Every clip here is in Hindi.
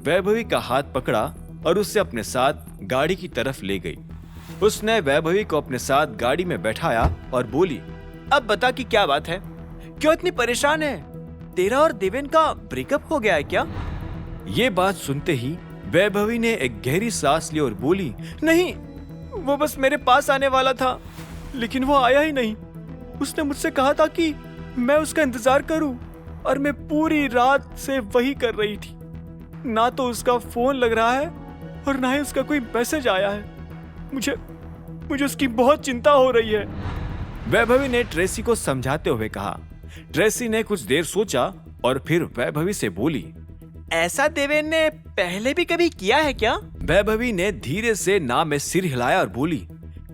वैभवी का हाथ पकड़ा और उससे अपने साथ गाड़ी की तरफ ले गई। उसने वैभवी को अपने साथ गाड़ी में बैठाया और बोली, अब बता कि क्या बात है, क्यों इतनी परेशान है? तेरा और देवेन का ब्रेकअप हो गया है क्या? ये बात सुनते ही वैभवी ने एक गहरी सांस ली और बोली, नहीं, वो बस मेरे पास आने वाला था, लेकिन वो आया ही नहीं। उसने मुझसे कहा था कि मैं उसका इंतजार करूं और मैं पूरी रात से वही कर रही थी। ना तो उसका फोन लग रहा है और ना ही उसका कोई मैसेज आया है। मुझे उसकी बहुत चिंता हो रही है। वैभवी ने ट्रेसी को समझाते हुए कहा। ट्रेसी ने कुछ देर सोचा और फिर वैभवी से बोली, ऐसा देवेन ने पहले भी कभी किया है क्या? वैभवी ने धीरे से ना में सिर हिलाया और बोली,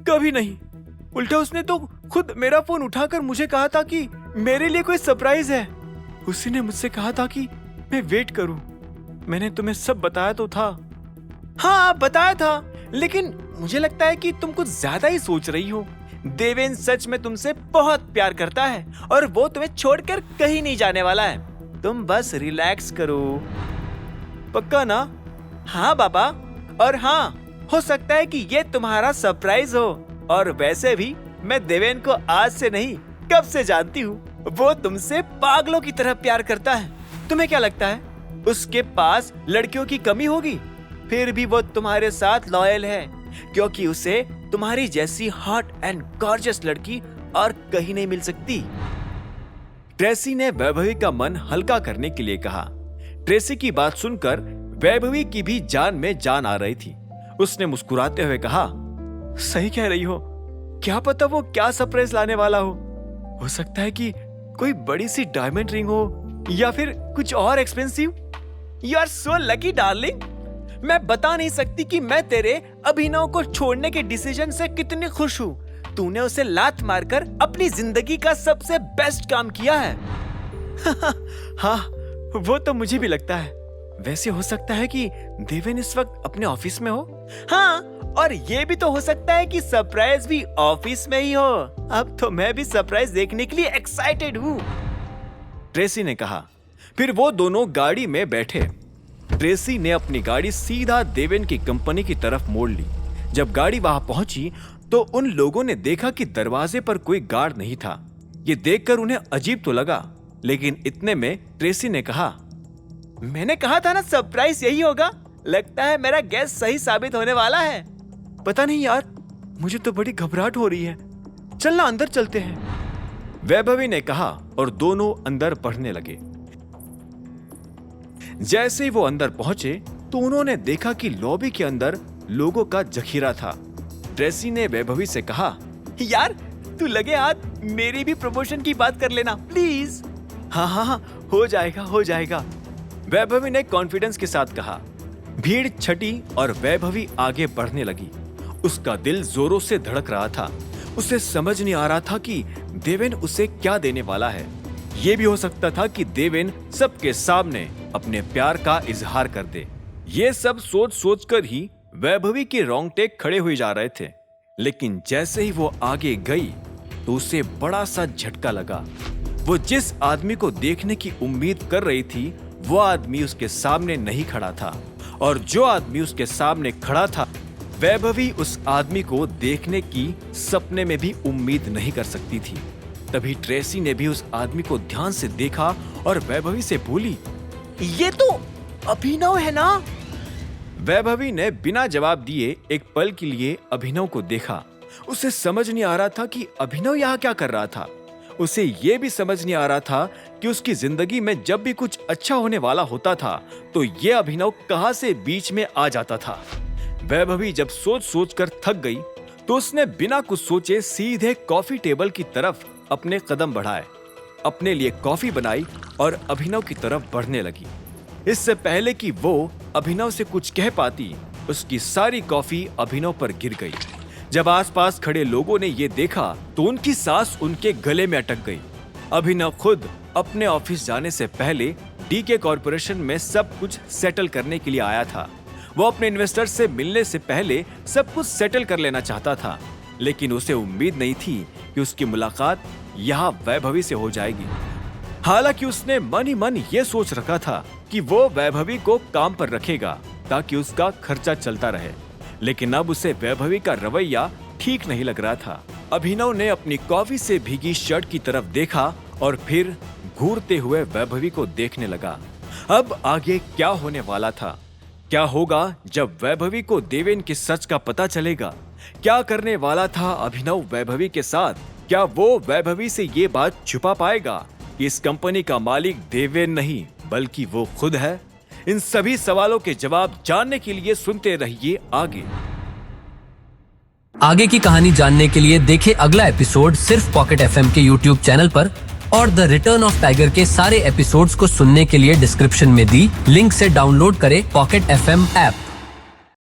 कभी नहीं। उल्टा उसने तो खुद मेरा फोन उठाकर मुझे कहा था कि मेरे लिए कोई सरप्राइज है। उसी ने मुझसे कहा था कि मैं वेट करूं। मैंने तुम्हें सब बताया तो था। हाँ, बताया था, लेकिन मुझे लगता है कि तुम कुछ ज्यादा ही सोच रही हो। देवेन सच में तुमसे बहुत प्यार करता है और वो तुम्हें छोड़कर कहीं नहीं जाने वाला है। तुम बस रिलैक्स करो। पक्का ना? हाँ बाबा, और हाँ, हो सकता है कि ये तुम्हारा सरप्राइज हो। और वैसे भी मैं देवेन को आज से नहीं, कब से जानती हूँ। वो तुमसे पागलों की तरह प्यार करता है। तुम्हें क्या लगता है उसके पास लड़कियों की कमी होगी? फिर भी वो तुम्हारे साथ लॉयल है, क्योंकि उसे तुम्हारी जैसी हॉट एंड गॉर्जियस लड़की और कहीं नहीं मिल सकती। ट्रेसी ने वैभवी का मन हल्का करने के लिए कहा। ट्रेसी की बात सुनकर वैभवी की भी जान में जान आ रही थी। उसने मुस्कुराते हुए कहा, सही कह रही हो। क्या पता वो क्या सरप्राइज लाने वाला हो सकता है कि कोई बड़ी सी डायमंड रिंग हो या फिर कुछ और expensive. You are so lucky darling. मैं बता नहीं सकती कि मैं तेरे अभिनव को छोड़ने के डिसीजन से कितनी खुश हूँ। तूने उसे लात मारकर अपनी जिंदगी का सबसे बेस्ट काम किया है। हाँ, वो तो मुझे भी लगता है। वैसे हो सकता है कि देवेन इस वक्त अपने ऑफिस में हो। हाँ, और ये भी तो हो सकता है कि सरप्राइज भी ऑफिस में ही हो। अब तो मैं भी सरप्राइज देखने के लिए एक्साइटेड हूँ, ट्रेसी ने कहा। फिर वो दोनों गाड़ी में बैठे। ट्रेसी ने अपनी गाड़ी सीधा देवेन की कंपनी की तरफ मोड़ ली। जब गाड़ी वहां पहुंची तो उन लोगों ने देखा कि दरवाजे पर कोई गार्ड नहीं था। ये देखकर उन्हें अजीब तो लगा, लेकिन इतने में ट्रेसी ने कहा, मैंने कहा था ना सरप्राइज यही होगा। लगता है मेरा गैस सही साबित होने वाला है। पता नहीं यार, मुझे तो बड़ी घबराहट हो रही है। चलना अंदर चलते हैं, वैभवी ने कहा और दोनों अंदर बढ़ने लगे। जैसे ही वो अंदर पहुंचे तो उन्होंने देखा कि लॉबी के अंदर लोगों का जखीरा था। ट्रेसी ने वैभवी से कहा, यार तू लगे हाथ मेरी भी प्रमोशन की बात कर लेना प्लीज। हाँ हाँ हाँ, हो जाएगा, वैभवी ने कॉन्फिडेंस के साथ कहा। भीड़ छटी और वैभवी आगे बढ़ने लगी। उसका दिल जोरों से धड़क रहा था। उसे समझ नहीं आ रहा था कि देवेन उसे क्या देने वाला है। ये भी हो सकता था कि देवेन सबके सामने अपने प्यार का इजहार कर दे। ये सब सोच सोच कर ही वैभवी के रोंगटे खड़े हुए जा रहे थे। लेकिन जैसे ही वो आगे गई तो उसे बड़ा सा झटका लगा। वो जिस आदमी को देखने की उम्मीद कर रही थी वो आदमी उसके सामने नहीं खड़ा था, और जो आदमी उसके सामने खड़ा था वैभवी उस आदमी को देखने की सपने में भी उम्मीद नहीं कर सकती थी। तभी ट्रेसी ने भी उस आदमी को ध्यान से देखा और वैभवी से बोली, ये तो अभिनव है ना? वैभवी ने बिना जवाब दिए एक पल के लिए अभिनव को देखा। उसे समझ नहीं आ रहा था कि अभिनव यहाँ क्या कर रहा था। उसे ये भी समझ नहीं आ रहा था कि उसकी जिंदगी में जब भी कुछ अच्छा होने वाला होता था तो ये अभिनव कहां से बीच में आ जाता था। वैभवी जब सोच सोच कर थक गई तो उसने बिना कुछ सोचे सीधे कॉफी टेबल की तरफ अपने कदम बढ़ाए, अपने लिए कॉफी बनाई और अभिनव की तरफ बढ़ने लगी। इससे पहले कि वो अभिनव से कुछ कह पाती, उसकी सारी कॉफी अभिनव पर गिर गई। जब आसपास खड़े लोगों ने ये देखा तो उनकी सांस उनके गले में अटक गई। अभिनव खुद अपने ऑफिस जाने से पहले डीके कॉर्पोरेशन में सब कुछ सेटल करने के लिए आया था। वो अपने इन्वेस्टर से मिलने से पहले सब कुछ सेटल कर लेना चाहता था, लेकिन उसे उम्मीद नहीं थी कि उसकी मुलाकात यहाँ वैभवी से हो जाएगी। हालांकि उसने मन ही मन ये सोच रखा था कि वो वैभवी को काम पर रखेगा ताकि उसका खर्चा चलता रहे, लेकिन अब उसे वैभवी का रवैया ठीक नहीं लग रहा था। अभिनव ने अपनी कॉफी से भीगी शर्ट की तरफ देखा और फिर घूरते हुए वैभवी को देखने लगा। अब आगे क्या होने वाला था? क्या होगा जब वैभवी को देवेन के सच का पता चलेगा? क्या करने वाला था अभिनव वैभवी के साथ? क्या वो वैभवी से ये बात छुपा पाएगा कि इस कंपनी का मालिक देवेन नहीं बल्कि वो खुद है? इन सभी सवालों के जवाब जानने के लिए सुनते रहिए आगे की कहानी जानने के लिए देखें अगला एपिसोड सिर्फ पॉकेट एफएम के यूट्यूब चैनल पर, और द रिटर्न ऑफ टाइगर के सारे एपिसोड्स को सुनने के लिए डिस्क्रिप्शन में दी लिंक से डाउनलोड करें पॉकेट एफएम ऐप।